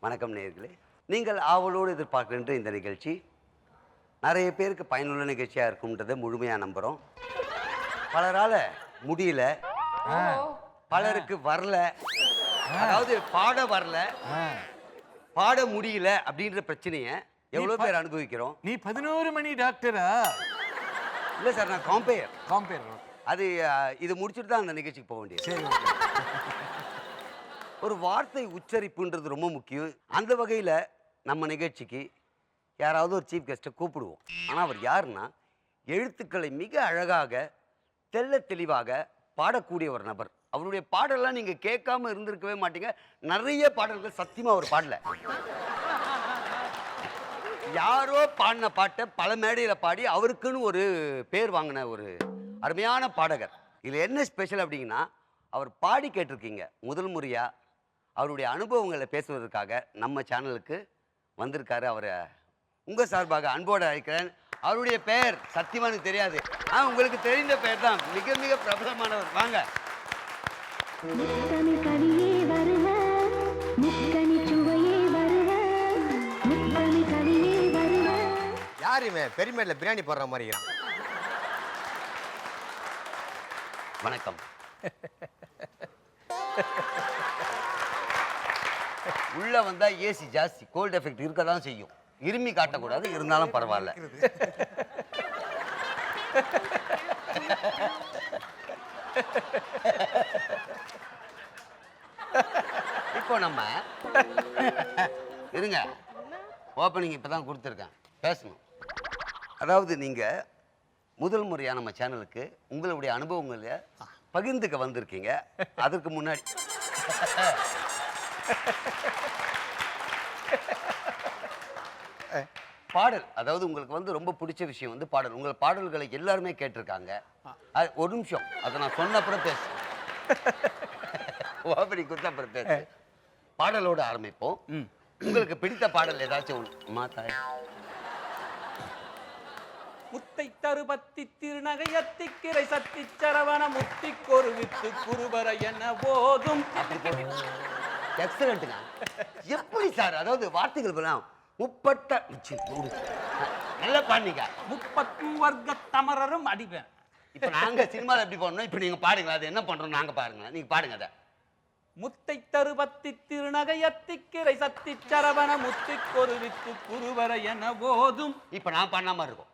வணக்கம் நேயர்களே. நீங்கள் ஆவலோடு எதிர்பார்க்கின்ற இந்த நிகழ்ச்சி நிறைய பேருக்கு பயனுள்ள நிகழ்ச்சியாக இருக்கும்ன்றதை முழுமையாக நம்புகிறோம். பலரால் முடியல, பலருக்கு வரல, அதாவது பாட வரல, பாட முடியல அப்படின்ற பிரச்சனையை எவ்வளோ பேர் அனுபவிக்கிறோம். நீ 11 மணி டாக்டரா? இல்லை சார், நான் காம்பேர் அது இது முடிச்சுட்டு தான் அந்த நிகழ்ச்சிக்கு போக வேண்டியது. சரி. ஒரு வார்த்தை உச்சரிப்புன்றது ரொம்ப முக்கியம். அந்த வகையில் நம்ம நிகழ்ச்சிக்கு யாராவது ஒரு சீஃப் கெஸ்ட்டை கூப்பிடுவோம். ஆனால் அவர் யாருன்னா, எழுத்துக்களை மிக அழகாக தெள்ள தெளிவாக பாடக்கூடிய ஒரு நபர். அவருடைய பாடலாம் நீங்கள் கேட்காம இருந்திருக்கவே மாட்டீங்க. நிறைய பாடல்கள் சத்தியமாக அவர் பாடல. யாரோ பாடின பாட்டை பல மேடையில் பாடி அவருக்குன்னு ஒரு பேர் வாங்கின ஒரு அருமையான பாடகர். இதில் என்ன ஸ்பெஷல் அப்படிங்கன்னா, அவர் பாடி கேட்டிருக்கீங்க. முதல் முறையாக அவருடைய அனுபவங்களை பேசுவதற்காக நம்ம சேனலுக்கு வந்திருக்காரு. அவரை உங்கள் சார்பாக அன்போடு அழைக்கிறேன். அவருடைய பெயர் சத்தியமாக தெரியாது, உங்களுக்கு தெரிந்த பெயர் தான், மிக மிக பிரபலமானவர். வாங்க. யாருமே பெருமையில பிரியாணி போடுற மாதிரி. வணக்கம். உள்ள வந்தா ஏசி ஜாஸ்தி, கோல்ட் எஃபெக்ட் இருக்க தான் செய்யும். இருமி காட்டக்கூடாது, இருந்தாலும் பரவாயில்ல. இப்போ நம்ம இருங்க, ஓப்பனிங் இப்பதான் கொடுத்துருக்கேன், பேசணும். அதாவது நீங்க முதல் முறையா நம்ம சேனலுக்கு உங்களுடைய அனுபவங்களை பகிர்ந்துக்க வந்திருக்கீங்க. அதற்கு முன்னாடி பாடல், அதாவது உங்களுக்கு வந்து ரொம்ப பிடிச்ச விஷயம் வந்து பாடல். உங்கள் பாடல்களை எல்லாருமே கேட்டிருக்காங்க. ஒரு நிமிஷம், அதை நான் சொன்ன அப்புறம் பேசு. ஓபடி குத்த அப்புறம் பேசு. பாடலோடு ஆரம்பிப்போம். உங்களுக்கு பிடித்த பாடல் ஏதாச்சும் மாத்தாய்? முத்தை தருபத்தி திருநகையத்திக்கிரை சத்தி சரவண முத்தி கொரு வித்து குருபர என போதும். எக்ஸலண்ட்டுங்க. எப்படி சார், அதாவது வார்த்தைகள் எல்லாம் முப்பட்ட நல்ல பாண்டிங்க. முப்பத்து வர்க்க தமரரும் அடிப்பேன். இப்ப நாங்க சினிமாவில் எப்படி பண்ணோம், இப்ப நீங்க பாடுங்க. அது என்ன பண்றோம் நாங்க பாருங்க, நீங்க பாடுங்க. அதை முத்தை தருபத்தி திருநகையத்திக்கிரை சத்தி சரவண முத்தி கொரு வித்து குருபர என போதும். இப்ப நான் பண்ணாம இருக்கும்.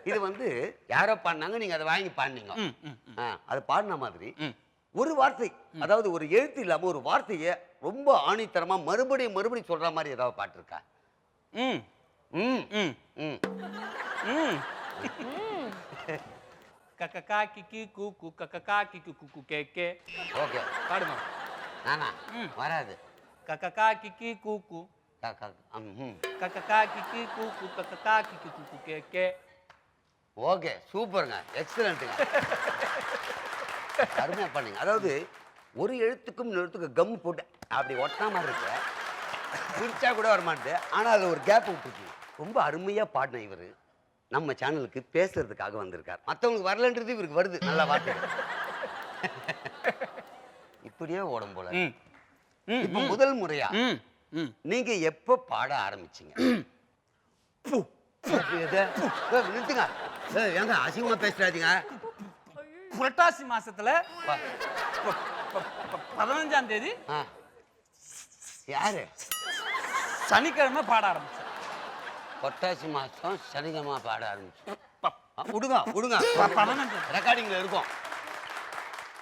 இது வந்து யாரோ பாடினாங்க, நீங்க அதை வாங்கி பாடினீங்க. அது பாடின மாதிரி ஒரு வார்த்தை, அதாவது ஒரு எழுத்து இல்லாம ஒரு வார்த்தையை ரொம்ப ஆணித்தரமா மறுபடியும் மறுபடியும் சொல்ற மாதிரி ஏதாவது பாட்டு இருக்கா? கக்கா கிக்கி கூக்கு கக்கா கிக்கு குக்கு கேக்கே. ஓகே, பாடுமா? நானா வராது. கக்கா கிக்கி கூக்கு கக்கா கிக்கி கூக்கு கக்கா கிக்கு குக்கு கேக்கே. ஓகே, சூப்பருங்க, எக்ஸலண்ட்டுங்க. அருமையா பண்ணீங்க. அதாவது ஒரு எழுத்துக்கும் இன்னொரு எழுத்துக்கு கம் போட்டு அப்படி ஒட்டினா மாதிரி இருக்கு, பிரிச்சா கூட வரமாட்டேது. ஆனால் அது ஒரு கேப் விட்டுருக்கு. ரொம்ப அருமையா பாடின இவர் நம்ம சேனலுக்கு பேசுறதுக்காக வந்திருக்கார். மற்றவங்களுக்கு வரலன்றது இவருக்கு வருது. நல்லா வார்த்தை. இப்படியே ஓடும் போல. இப்ப முதல் முறையா நீங்க எப்ப பாட ஆரம்பிச்சீங்க? நிறுத்துங்க, ஏங்க அசிங்கமா பேசுறாதீங்க. புரட்டாசி மாசத்துல 15ஆம் தேதி யாரு சனிக்கிழமை பாட ஆரம்பிச்சேன். புரட்டாசி மாசம் சனிக்கிழமை பாட ஆரம்பிச்சோம். விடுங்க விடுங்க, 15 ரெக்கார்டிங்ல இருக்கும்.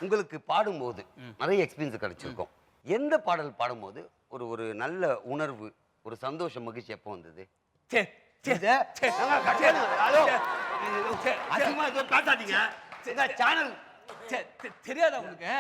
உங்களுக்கு பாடும்போது நிறைய எக்ஸ்பீரியன்ஸ் கிடைச்சிருக்கும். எந்த பாடல் பாடும்போது ஒரு ஒரு நல்ல உணர்வு, ஒரு சந்தோஷம், மகிழ்ச்சி எப்போ வந்தது? தெரியாதா உங்களுக்கு?